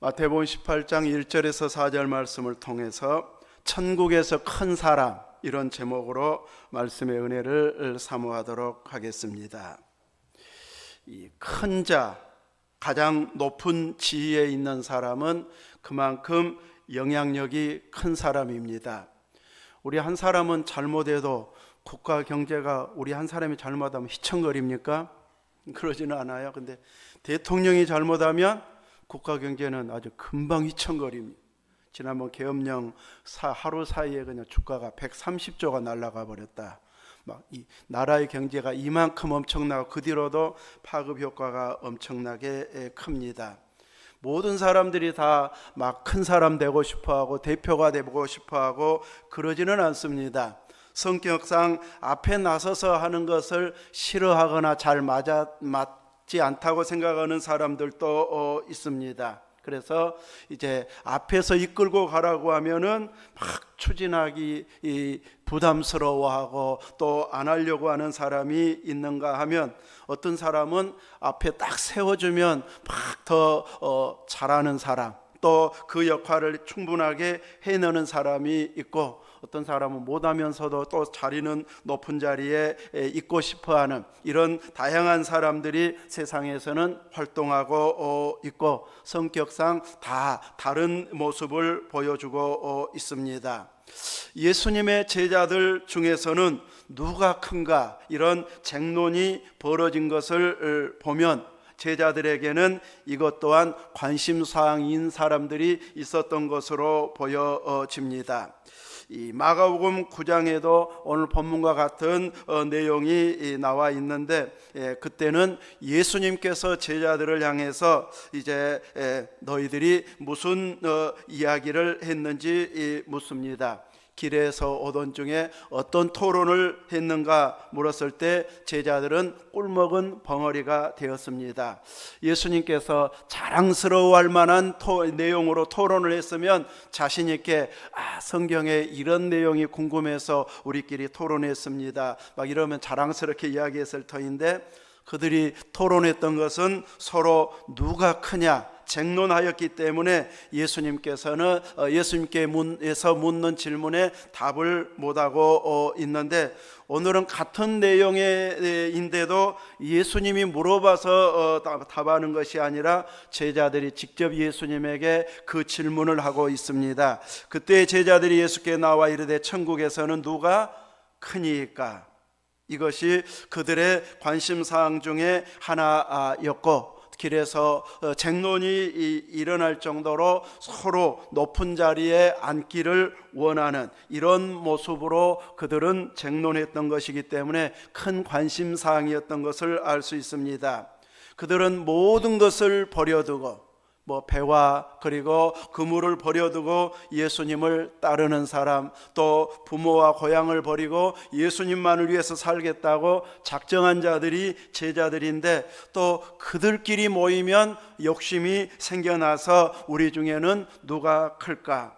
마태복음 18장 1절에서 4절 말씀을 통해서 천국에서 큰 사람, 이런 제목으로 말씀의 은혜를 사모하도록 하겠습니다. 이 큰 자, 가장 높은 지위에 있는 사람은 그만큼 영향력이 큰 사람입니다. 우리 한 사람은 잘못해도 국가 경제가 우리 한 사람이 잘못하면 희청거립니까? 그러지는 않아요. 근데 대통령이 잘못하면 국가 경제는 아주 금방 휘청거립니다. 지난번 계엄령 하루 사이에 그냥 주가가 130조가 날아가 버렸다. 막 이 나라의 경제가 이만큼 엄청나고 그 뒤로도 파급 효과가 엄청나게 큽니다. 모든 사람들이 다 막 큰 사람 되고 싶어하고 대표가 되고 싶어하고 그러지는 않습니다. 성격상 앞에 나서서 하는 것을 싫어하거나 잘 맞지 않다고 생각하는 사람들도 있습니다. 그래서 이제 앞에서 이끌고 가라고 하면은 막 추진하기 부담스러워하고 또 안 하려고 하는 사람이 있는가 하면, 어떤 사람은 앞에 딱 세워주면 막 더 잘하는 사람, 또 그 역할을 충분하게 해내는 사람이 있고, 어떤 사람은 못하면서도 또 자리는 높은 자리에 있고 싶어하는 이런 다양한 사람들이 세상에서는 활동하고 있고, 성격상 다 다른 모습을 보여주고 있습니다. 예수님의 제자들 중에서는 누가 큰가, 이런 쟁론이 벌어진 것을 보면 제자들에게는 이것 또한 관심사항인 사람들이 있었던 것으로 보여집니다. 이 마가복음 9장에도 오늘 본문과 같은 내용이 나와 있는데, 그때는 예수님께서 제자들을 향해서 이제 너희들이 무슨 이야기를 했는지 묻습니다. 길에서 오던 중에 어떤 토론을 했는가 물었을 때 제자들은 꿀먹은 벙어리가 되었습니다. 예수님께서 자랑스러워할 만한 내용으로 토론을 했으면 자신 있게 성경에 이런 내용이 궁금해서 우리끼리 토론했습니다 막 이러면 자랑스럽게 이야기했을 터인데, 그들이 토론했던 것은 서로 누가 크냐 쟁론하였기 때문에 예수님께서는 예수님께서 묻는 질문에 답을 못하고 있는데, 오늘은 같은 내용인데도 예수님이 물어봐서 답하는 것이 아니라 제자들이 직접 예수님에게 그 질문을 하고 있습니다. 그때 제자들이 예수께 나와 이르되 천국에서는 누가 크니까? 이것이 그들의 관심사항 중에 하나였고, 길에서 쟁론이 일어날 정도로 서로 높은 자리에 앉기를 원하는 이런 모습으로 그들은 쟁론했던 것이기 때문에 큰 관심사항이었던 것을 알 수 있습니다. 그들은 모든 것을 버려두고, 배와 그리고 그물을 버려두고 예수님을 따르는 사람, 또 부모와 고향을 버리고 예수님만을 위해서 살겠다고 작정한 자들이 제자들인데, 또 그들끼리 모이면 욕심이 생겨나서 우리 중에는 누가 클까?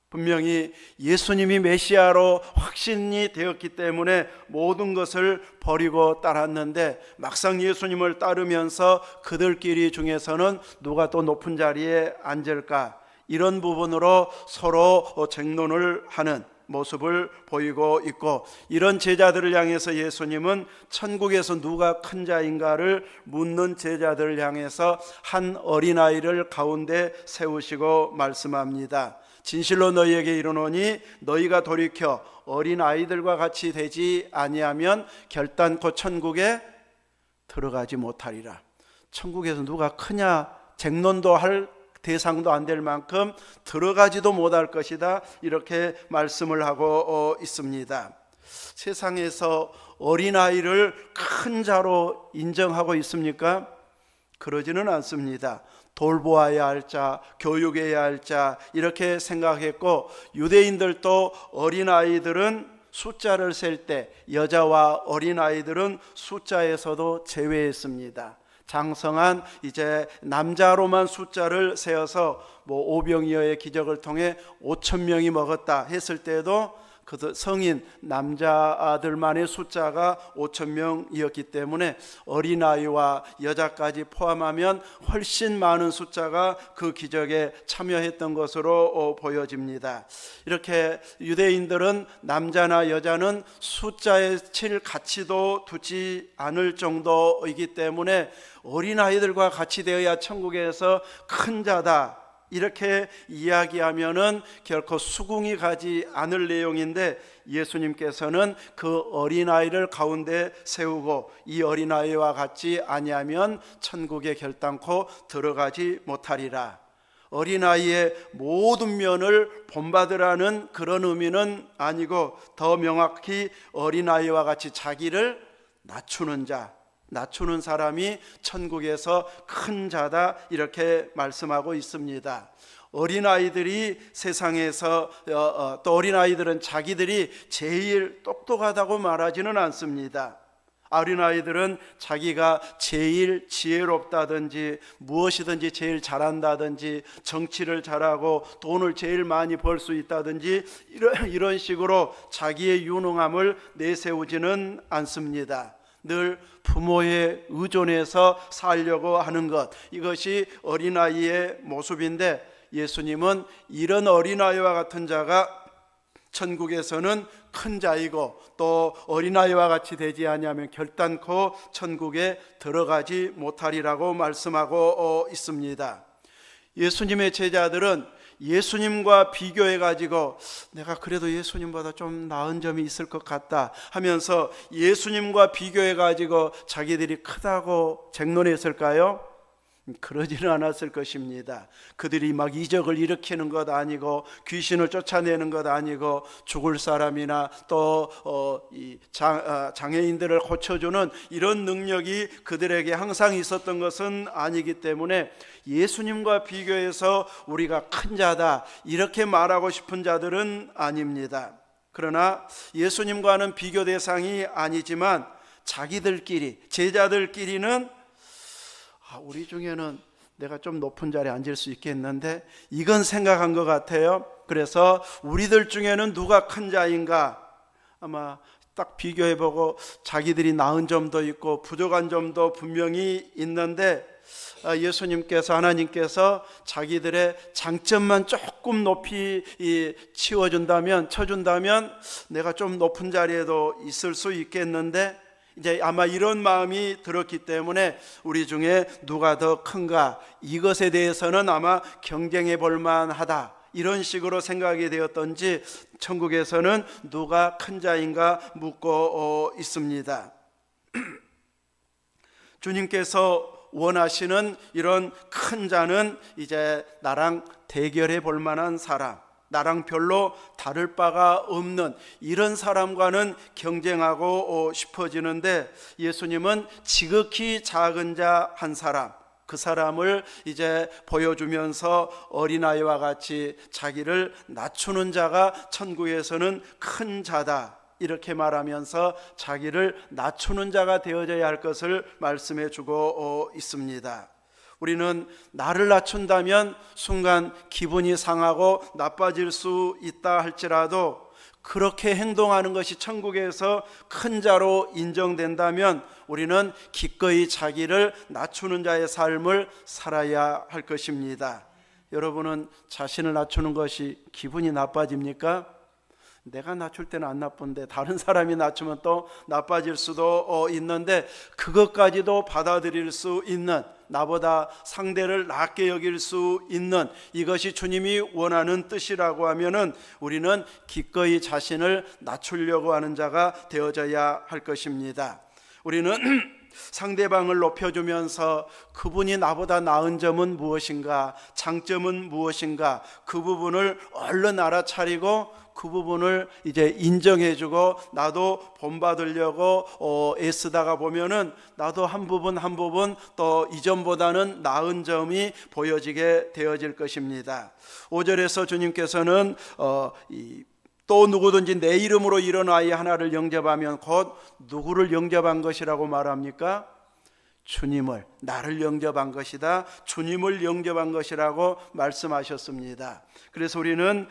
분명히 예수님이 메시아로 확신이 되었기 때문에 모든 것을 버리고 따랐는데, 막상 예수님을 따르면서 그들끼리 중에서는 누가 또 높은 자리에 앉을까, 이런 부분으로 서로 쟁론을 하는 모습을 보이고 있고, 이런 제자들을 향해서 예수님은 천국에서 누가 큰 자인가를 묻는 제자들을 향해서 한 어린아이를 가운데 세우시고 말씀합니다. 진실로 너희에게 이르노니 너희가 돌이켜 어린아이들과 같이 되지 아니하면 결단코 천국에 들어가지 못하리라. 천국에서 누가 크냐 쟁론도 할 대상도 안 될 만큼 들어가지도 못할 것이다, 이렇게 말씀을 하고 있습니다. 세상에서 어린아이를 큰 자로 인정하고 있습니까? 그러지는 않습니다. 돌보아야 할 자, 교육해야 할 자, 이렇게 생각했고, 유대인들도 어린아이들은 숫자를 셀 때 여자와 어린아이들은 숫자에서도 제외했습니다. 장성한 이제 남자로만 숫자를 세어서 오병이어의 기적을 통해 5,000명이 먹었다 했을 때도 그 성인 남자들만의 숫자가 5,000명이었기 때문에 어린아이와 여자까지 포함하면 훨씬 많은 숫자가 그 기적에 참여했던 것으로 보여집니다. 이렇게 유대인들은 남자나 여자는 숫자에 칠 가치도 두지 않을 정도이기 때문에 어린아이들과 같이 되어야 천국에서 큰 자다, 이렇게 이야기하면은 결코 수긍이 가지 않을 내용인데, 예수님께서는 그 어린아이를 가운데 세우고 이 어린아이와 같이 아니하면 천국에 결단코 들어가지 못하리라. 어린아이의 모든 면을 본받으라는 그런 의미는 아니고, 더 명확히 어린아이와 같이 자기를 낮추는 자, 낮추는 사람이 천국에서 큰 자다, 이렇게 말씀하고 있습니다. 어린아이들이 세상에서 또 어린아이들은 자기들이 제일 똑똑하다고 말하지는 않습니다. 어린아이들은 자기가 제일 지혜롭다든지 무엇이든지 제일 잘한다든지 정치를 잘하고 돈을 제일 많이 벌 수 있다든지 이런 식으로 자기의 유능함을 내세우지는 않습니다. 늘 부모에 의존해서 살려고 하는 것, 이것이 어린아이의 모습인데, 예수님은 이런 어린아이와 같은 자가 천국에서는 큰 자이고 또 어린아이와 같이 되지 아니하면 결단코 천국에 들어가지 못하리라고 말씀하고 있습니다. 예수님의 제자들은 예수님과 비교해 가지고 내가 그래도 예수님보다 좀 나은 점이 있을 것 같다 하면서 예수님과 비교해 가지고 자기들이 크다고 쟁론했을까요? 그러지는 않았을 것입니다. 그들이 막 이적을 일으키는 것 아니고 귀신을 쫓아내는 것 아니고 죽을 사람이나 또 장애인들을 고쳐주는 이런 능력이 그들에게 항상 있었던 것은 아니기 때문에 예수님과 비교해서 우리가 큰 자다 이렇게 말하고 싶은 자들은 아닙니다. 그러나 예수님과는 비교 대상이 아니지만 자기들끼리, 제자들끼리는 우리 중에는 내가 좀 높은 자리에 앉을 수 있겠는데 이건 생각한 것 같아요. 그래서 우리들 중에는 누가 큰 자인가, 아마 딱 비교해보고 자기들이 나은 점도 있고 부족한 점도 분명히 있는데, 예수님께서, 하나님께서 자기들의 장점만 조금 높이 쳐준다면 내가 좀 높은 자리에도 있을 수 있겠는데, 이제 아마 이런 마음이 들었기 때문에 우리 중에 누가 더 큰가, 이것에 대해서는 아마 경쟁해 볼 만하다, 이런 식으로 생각이 되었던지 천국에서는 누가 큰 자인가 묻고 있습니다. 주님께서 원하시는 이런 큰 자는 이제 나랑 대결해 볼 만한 사람, 나랑 별로 다를 바가 없는 이런 사람과는 경쟁하고 싶어지는데, 예수님은 지극히 작은 자 한 사람, 그 사람을 이제 보여주면서 어린아이와 같이 자기를 낮추는 자가 천국에서는 큰 자다, 이렇게 말하면서 자기를 낮추는 자가 되어져야 할 것을 말씀해 주고 있습니다. 우리는 나를 낮춘다면 순간 기분이 상하고 나빠질 수 있다 할지라도, 그렇게 행동하는 것이 천국에서 큰 자로 인정된다면 우리는 기꺼이 자기를 낮추는 자의 삶을 살아야 할 것입니다. 여러분은 자신을 낮추는 것이 기분이 나빠집니까? 내가 낮출 때는 안 나쁜데 다른 사람이 낮추면 또 나빠질 수도 있는데, 그것까지도 받아들일 수 있는, 나보다 상대를 낮게 여길 수 있는, 이것이 주님이 원하는 뜻이라고 하면은 우리는 기꺼이 자신을 낮추려고 하는 자가 되어져야 할 것입니다. 우리는 상대방을 높여주면서 그분이 나보다 나은 점은 무엇인가, 장점은 무엇인가, 그 부분을 얼른 알아차리고 그 부분을 이제 인정해주고 나도 본받으려고 애쓰다가 보면은 나도 한 부분 또 이전보다는 나은 점이 보여지게 되어질 것입니다. 5절에서 주님께서는 또 누구든지 내 이름으로 이런 아이 하나를 영접하면 곧 누구를 영접한 것이라고 말합니까? 주님을, 나를 영접한 것이다, 주님을 영접한 것이라고 말씀하셨습니다. 그래서 우리는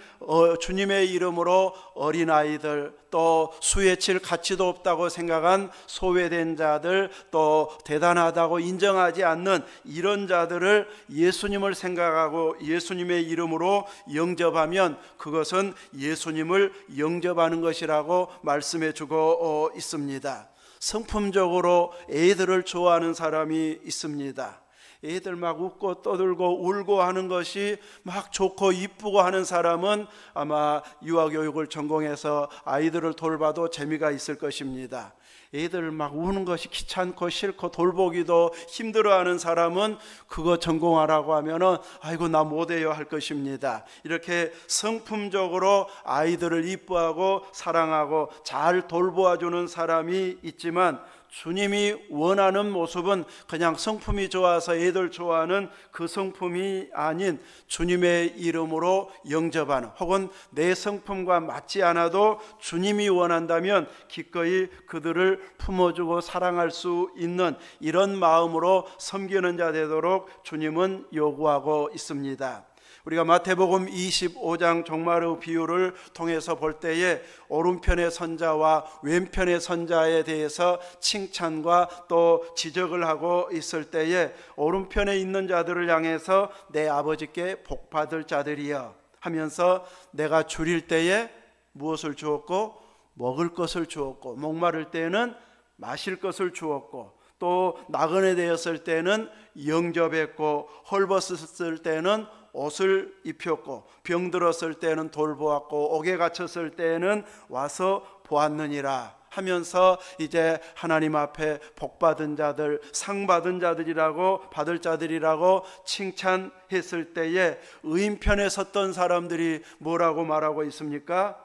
주님의 이름으로 어린아이들, 또 수에 칠 가치도 없다고 생각한 소외된 자들, 또 대단하다고 인정하지 않는 이런 자들을 예수님을 생각하고 예수님의 이름으로 영접하면 그것은 예수님을 영접하는 것이라고 말씀해 주고 있습니다. 성품적으로 애들을 좋아하는 사람이 있습니다. 애들 막 웃고 떠들고 울고 하는 것이 막 좋고 이쁘고 하는 사람은 아마 유아교육을 전공해서 아이들을 돌봐도 재미가 있을 것입니다. 애들 막 우는 것이 귀찮고 싫고 돌보기도 힘들어하는 사람은 그거 전공하라고 하면은 아이고 나 못해요 할 것입니다. 이렇게 성품적으로 아이들을 이뻐하고 사랑하고 잘 돌보아주는 사람이 있지만 주님이 원하는 모습은 그냥 성품이 좋아서 애들 좋아하는 그 성품이 아닌 주님의 이름으로 영접하는, 혹은 내 성품과 맞지 않아도 주님이 원한다면 기꺼이 그들을 품어주고 사랑할 수 있는 이런 마음으로 섬기는 자 되도록 주님은 요구하고 있습니다. 우리가 마태복음 25장 종말의 비유를 통해서 볼 때에 오른편의 선자와 왼편의 선자에 대해서 칭찬과 또 지적을 하고 있을 때에 오른편에 있는 자들을 향해서 내 아버지께 복받을 자들이여 하면서 내가 줄일 때에 무엇을 주었고 먹을 것을 주었고 목마를 때에는 마실 것을 주었고 또 나그네 되었을 때는 영접했고 헐벗었을 때는 옷을 입혔고 병들었을 때는 돌보았고 옥에 갇혔을 때는 와서 보았느니라 하면서 이제 하나님 앞에 복받은 자들, 상받은 자들이라고 받을 자들이라고 칭찬했을 때에 의인편에 섰던 사람들이 뭐라고 말하고 있습니까?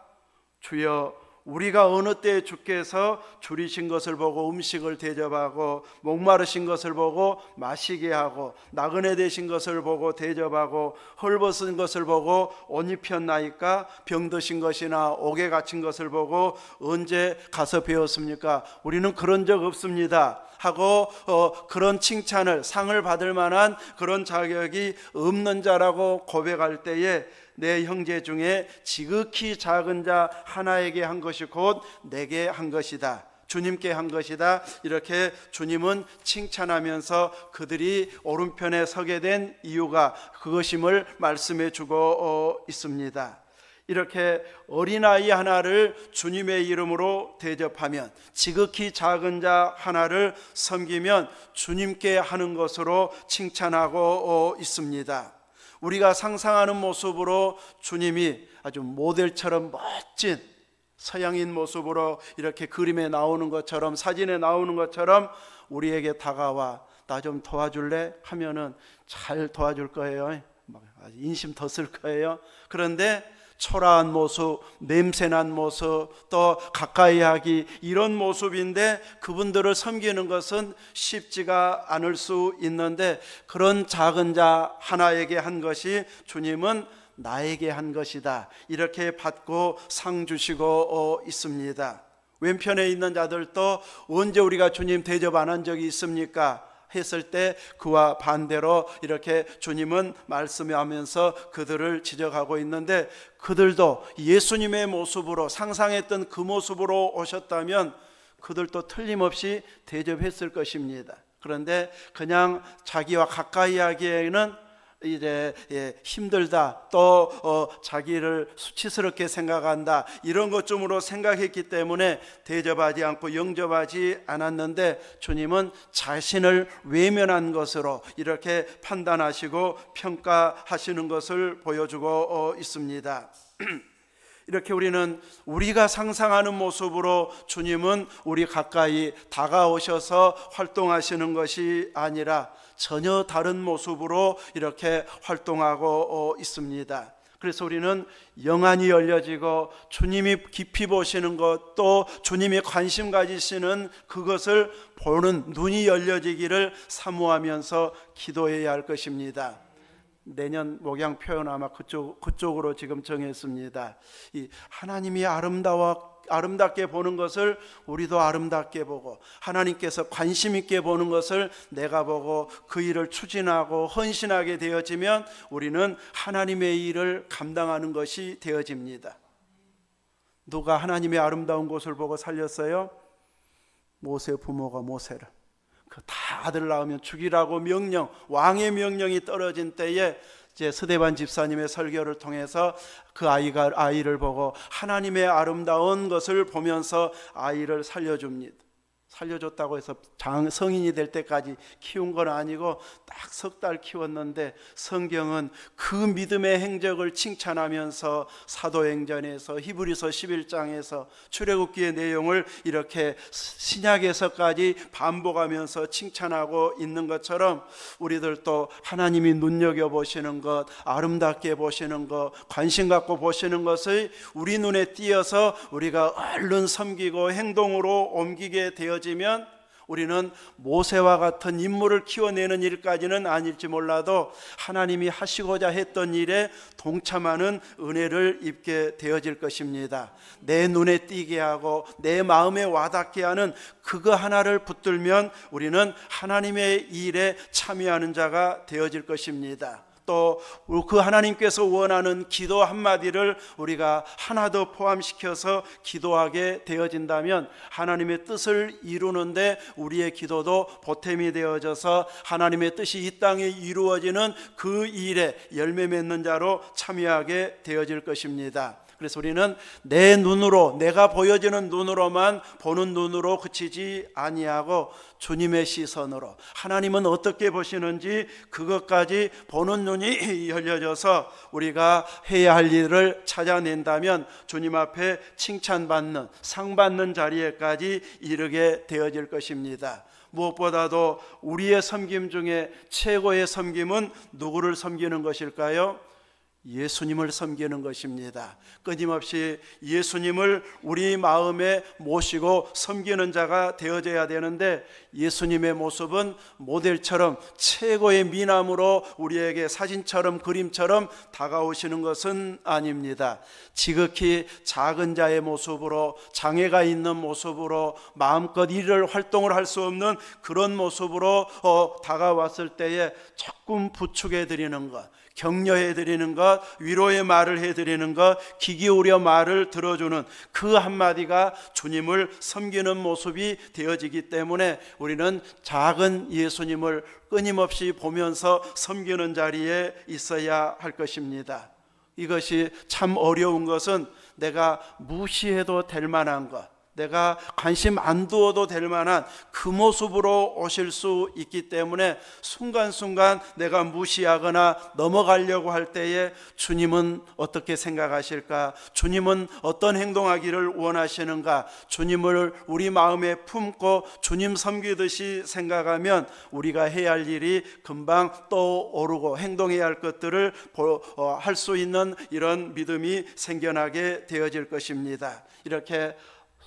주여 우리가 어느 때에 주께서 줄이신 것을 보고 음식을 대접하고 목마르신 것을 보고 마시게 하고 나그네 되신 것을 보고 대접하고 헐벗은 것을 보고 옷 입혔나이까? 병드신 것이나 옥에 갇힌 것을 보고 언제 가서 배웠습니까? 우리는 그런 적 없습니다 하고 그런 칭찬을, 상을 받을 만한 그런 자격이 없는 자라고 고백할 때에 내 형제 중에 지극히 작은 자 하나에게 한 것이 곧 내게 한 것이다, 주님께 한 것이다, 이렇게 주님은 칭찬하면서 그들이 오른편에 서게 된 이유가 그것임을 말씀해 주고 있습니다. 이렇게 어린아이 하나를 주님의 이름으로 대접하면, 지극히 작은 자 하나를 섬기면 주님께 하는 것으로 칭찬하고 있습니다. 우리가 상상하는 모습으로 주님이 아주 모델처럼 멋진 서양인 모습으로 이렇게 그림에 나오는 것처럼, 사진에 나오는 것처럼 우리에게 다가와 나 좀 도와줄래? 하면은 잘 도와줄 거예요. 인심 더 쓸 거예요. 그런데 초라한 모습, 냄새난 모습, 또 가까이 하기, 이런 모습인데 그분들을 섬기는 것은 쉽지가 않을 수 있는데, 그런 작은 자 하나에게 한 것이 주님은 나에게 한 것이다, 이렇게 받고 상 주시고 있습니다. 왼편에 있는 자들도 언제 우리가 주님 대접 안 한 적이 있습니까? 했을 때 그와 반대로 이렇게 주님은 말씀하면서 그들을 지적하고 있는데, 그들도 예수님의 모습으로, 상상했던 그 모습으로 오셨다면 그들도 틀림없이 대접했을 것입니다. 그런데 그냥 자기와 가까이 하기에는 이제 힘들다, 또 자기를 수치스럽게 생각한다, 이런 것쯤으로 생각했기 때문에 대접하지 않고 영접하지 않았는데, 주님은 자신을 외면한 것으로 이렇게 판단하시고 평가하시는 것을 보여주고 있습니다. 이렇게 우리는 우리가 상상하는 모습으로 주님은 우리 가까이 다가오셔서 활동하시는 것이 아니라 전혀 다른 모습으로 이렇게 활동하고 있습니다. 그래서 우리는 영안이 열려지고 주님이 깊이 보시는 것, 또 주님이 관심 가지시는 그것을 보는 눈이 열려지기를 사모하면서 기도해야 할 것입니다. 내년 목양 표현 아마 그쪽으로 지금 정했습니다. 이 하나님이 아름답게 보는 것을 우리도 아름답게 보고, 하나님께서 관심 있게 보는 것을 내가 보고 그 일을 추진하고 헌신하게 되어지면 우리는 하나님의 일을 감당하는 것이 되어집니다. 누가 하나님의 아름다운 곳을 보고 살렸어요? 모세 부모가 모세를, 그 다 아들 낳으면 죽이라고 명령, 왕의 명령이 떨어진 때에 이제 스데반 집사님의 설교를 통해서 그 아이를 보고 하나님의 아름다운 것을 보면서 아이를 살려줍니다. 살려줬다고 해서 성인이 될 때까지 키운 건 아니고 딱 석 달 키웠는데, 성경은 그 믿음의 행적을 칭찬하면서 사도행전에서 히브리서 11장에서 출애굽기의 내용을 이렇게 신약에서까지 반복하면서 칭찬하고 있는 것처럼, 우리들도 하나님이 눈여겨보시는 것, 아름답게 보시는 것, 관심 갖고 보시는 것을 우리 눈에 띄어서 우리가 얼른 섬기고 행동으로 옮기게 되어지면 우리는 모세와 같은 인물을 키워내는 일까지는 아닐지 몰라도 하나님이 하시고자 했던 일에 동참하는 은혜를 입게 되어질 것입니다. 내 눈에 띄게 하고 내 마음에 와닿게 하는 그거 하나를 붙들면 우리는 하나님의 일에 참여하는 자가 되어질 것입니다. 또 그 하나님께서 원하는 기도 한마디를 우리가 하나 더 포함시켜서 기도하게 되어진다면 하나님의 뜻을 이루는데 우리의 기도도 보탬이 되어져서 하나님의 뜻이 이 땅에 이루어지는 그 일에 열매 맺는 자로 참여하게 되어질 것입니다. 그래서 우리는 내 눈으로, 내가 보여지는 눈으로만 보는 눈으로 그치지 아니하고 주님의 시선으로, 하나님은 어떻게 보시는지 그것까지 보는 눈이 열려져서 우리가 해야 할 일을 찾아낸다면 주님 앞에 칭찬받는, 상받는 자리에까지 이르게 되어질 것입니다. 무엇보다도 우리의 섬김 중에 최고의 섬김은 누구를 섬기는 것일까요? 예수님을 섬기는 것입니다. 끊임없이 예수님을 우리 마음에 모시고 섬기는 자가 되어져야 되는데, 예수님의 모습은 모델처럼 최고의 미남으로 우리에게 사진처럼 그림처럼 다가오시는 것은 아닙니다. 지극히 작은 자의 모습으로, 장애가 있는 모습으로, 마음껏 일을 활동을 할 수 없는 그런 모습으로 다가왔을 때에 조금 부축해 드리는 것, 격려해 드리는 것, 위로의 말을 해 드리는 것, 귀 기울여 말을 들어주는 그 한마디가 주님을 섬기는 모습이 되어지기 때문에 우리는 작은 예수님을 끊임없이 보면서 섬기는 자리에 있어야 할 것입니다. 이것이 참 어려운 것은 내가 무시해도 될 만한 것, 내가 관심 안 두어도 될 만한 그 모습으로 오실 수 있기 때문에 순간순간 내가 무시하거나 넘어가려고 할 때에 주님은 어떻게 생각하실까? 주님은 어떤 행동하기를 원하시는가? 주님을 우리 마음에 품고 주님 섬기듯이 생각하면 우리가 해야 할 일이 금방 떠오르고 행동해야 할 것들을 할 수 있는 이런 믿음이 생겨나게 되어질 것입니다. 이렇게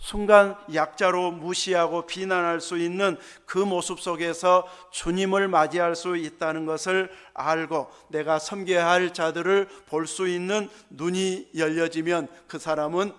순간 약자로 무시하고 비난할 수 있는 그 모습 속에서 주님을 맞이할 수 있다는 것을 알고 내가 섬겨야 할 자들을 볼 수 있는 눈이 열려지면 그 사람은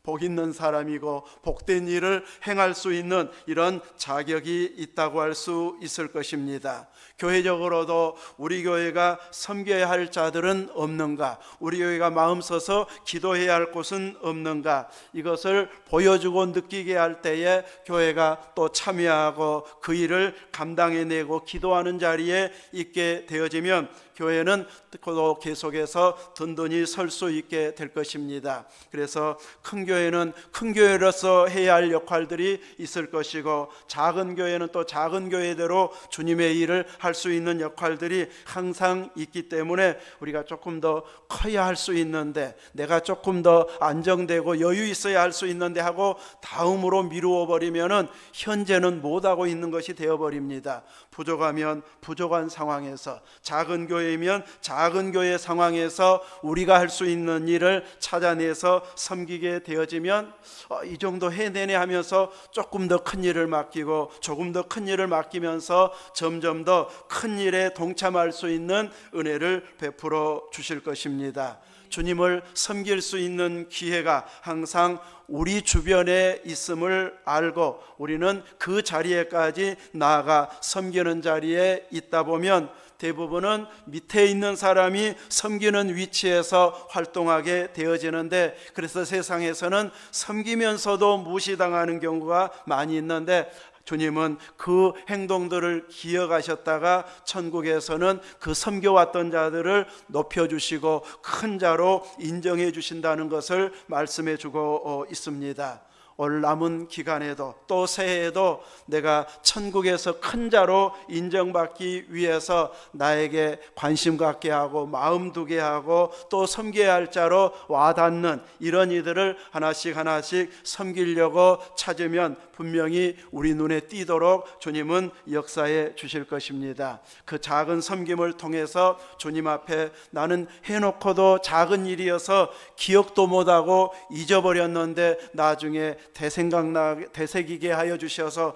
복 있는 사람이고 복된 일을 행할 수 있는 이런 자격이 있다고 할 수 있을 것입니다. 교회적으로도 우리 교회가 섬겨야 할 자들은 없는가? 우리 교회가 마음 써서 기도해야 할 곳은 없는가? 이것을 보여주고 느끼게 할 때에 교회가 또 참여하고 그 일을 감당해내고 기도하는 자리에 있게 되어지면 교회는 또 계속해서 든든히 설 수 있게 될 것입니다. 그래서 큰 교회는 큰 교회로서 해야 할 역할들이 있을 것이고, 작은 교회는 또 작은 교회대로 주님의 일을 할 수 있는 역할들이 항상 있기 때문에 우리가 조금 더 커야 할 수 있는데, 내가 조금 더 안정되고 여유 있어야 할 수 있는데 하고 다음으로 미루어 버리면은 현재는 못하고 있는 것이 되어버립니다. 부족하면 부족한 상황에서, 작은 교회이면 작은 교회 상황에서 우리가 할 수 있는 일을 찾아내서 섬기게 되어지면 이 정도 해내네 하면서 조금 더 큰 일을 맡기고 조금 더 큰 일을 맡기면서 점점 더 큰 일에 동참할 수 있는 은혜를 베풀어 주실 것입니다. 주님을 섬길 수 있는 기회가 항상 우리 주변에 있음을 알고 우리는 그 자리에까지 나아가 섬기는 자리에 있다 보면 대부분은 밑에 있는 사람이 섬기는 위치에서 활동하게 되어지는데, 그래서 세상에서는 섬기면서도 무시당하는 경우가 많이 있는데, 주님은 그 행동들을 기억하셨다가 천국에서는 그 섬겨왔던 자들을 높여주시고 큰 자로 인정해 주신다는 것을 말씀해 주고 있습니다. 올 남은 기간에도 또 새해에도 내가 천국에서 큰 자로 인정받기 위해서 나에게 관심 갖게 하고 마음 두게 하고 또 섬겨야 할 자로 와닿는 이런 이들을 하나씩 하나씩 섬기려고 찾으면 분명히 우리 눈에 띄도록 주님은 역사해 주실 것입니다. 그 작은 섬김을 통해서 주님 앞에 나는 해놓고도 작은 일이어서 기억도 못하고 잊어버렸는데 나중에 되새기게 하여 주셔서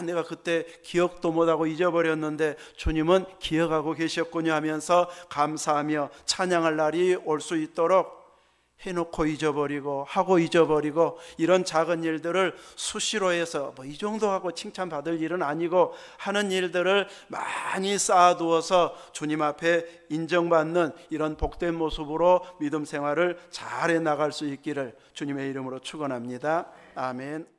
내가 그때 기억도 못하고 잊어버렸는데 주님은 기억하고 계셨군요 하면서 감사하며 찬양할 날이 올 수 있도록 해놓고 잊어버리고 하고 잊어버리고 이런 작은 일들을 수시로 해서 이 정도 하고 칭찬받을 일은 아니고 하는 일들을 많이 쌓아두어서 주님 앞에 인정받는 이런 복된 모습으로 믿음 생활을 잘 해나갈 수 있기를 주님의 이름으로 축원합니다. 아멘.